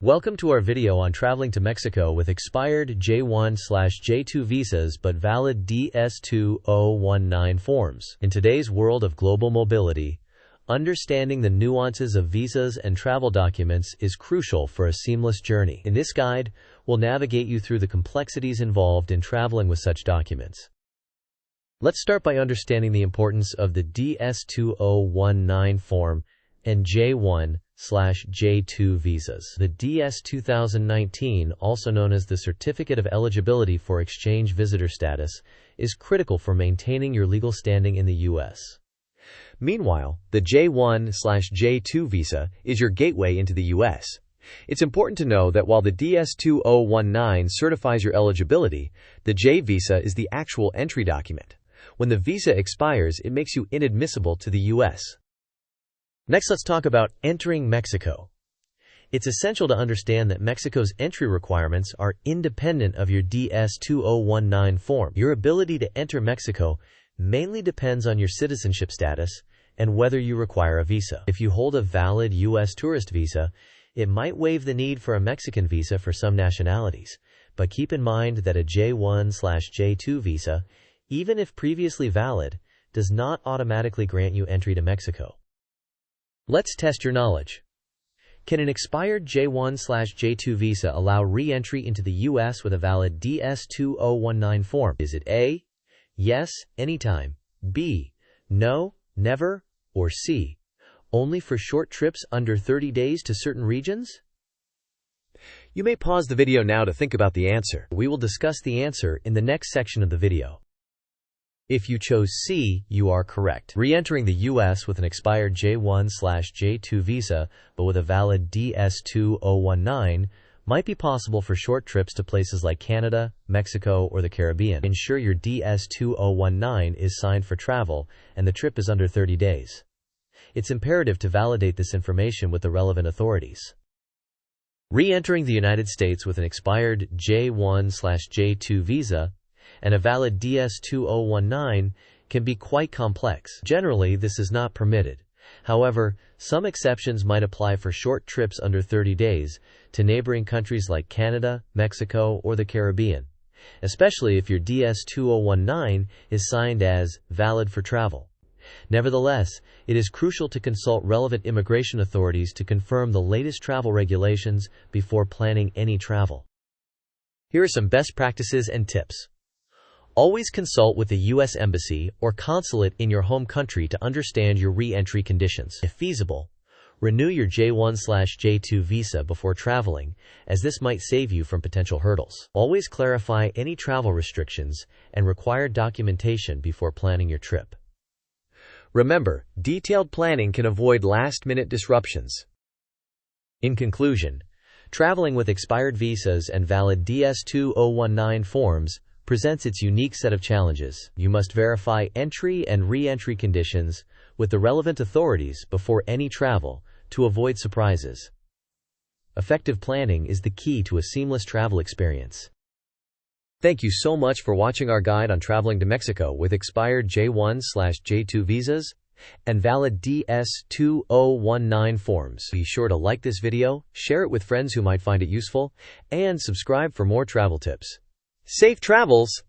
Welcome to our video on traveling to Mexico with expired J1/J2 visas but valid DS2019 forms. In today's world of global mobility, understanding the nuances of visas and travel documents is crucial for a seamless journey. In this guide, we'll navigate you through the complexities involved in traveling with such documents. Let's start by understanding the importance of the DS2019 form and J1/J2 visas. The DS2019, also known as the Certificate of Eligibility for Exchange Visitor Status, is critical for maintaining your legal standing in the U.S. Meanwhile, the J1/J2 visa is your gateway into the U.S. It's important to know that while the DS2019 certifies your eligibility, the J visa is the actual entry document. When the visa expires, it makes you inadmissible to the U.S. Next, let's talk about entering Mexico. It's essential to understand that Mexico's entry requirements are independent of your DS2019 form. Your ability to enter Mexico mainly depends on your citizenship status and whether you require a visa. If you hold a valid U.S. tourist visa, it might waive the need for a Mexican visa for some nationalities, but keep in mind that a J1/J2 visa, even if previously valid, does not automatically grant you entry to Mexico. Let's test your knowledge. Can an expired J1/J2 visa allow re-entry into the U.S. with a valid DS2019 form? Is it A, yes, anytime, B, no, never, or C, only for short trips under 30 days to certain regions? You may pause the video now to think about the answer. We will discuss the answer in the next section of the video. If you chose C, you are correct. Re-entering the U.S. with an expired J1/J2 visa, but with a valid DS2019, might be possible for short trips to places like Canada, Mexico, or the Caribbean. Ensure your DS2019 is signed for travel and the trip is under 30 days. It's imperative to validate this information with the relevant authorities. Re-entering the United States with an expired J1/J2 visa and a valid DS2019 can be quite complex. Generally, this is not permitted. However, some exceptions might apply for short trips under 30 days to neighboring countries like Canada, Mexico, or the Caribbean, especially if your DS2019 is signed as valid for travel. Nevertheless, it is crucial to consult relevant immigration authorities to confirm the latest travel regulations before planning any travel. Here are some best practices and tips. Always consult with the U.S. Embassy or consulate in your home country to understand your re-entry conditions. If feasible, renew your J1/J2 visa before traveling, as this might save you from potential hurdles. Always clarify any travel restrictions and required documentation before planning your trip. Remember, detailed planning can avoid last-minute disruptions. In conclusion, traveling with expired visas and valid DS2019 forms presents its unique set of challenges. You must verify entry and re-entry conditions with the relevant authorities before any travel to avoid surprises. Effective planning is the key to a seamless travel experience. Thank you so much for watching our guide on traveling to Mexico with expired J1/J2 visas and valid DS2019 forms. Be sure to like this video, share it with friends who might find it useful, and subscribe for more travel tips. Safe travels!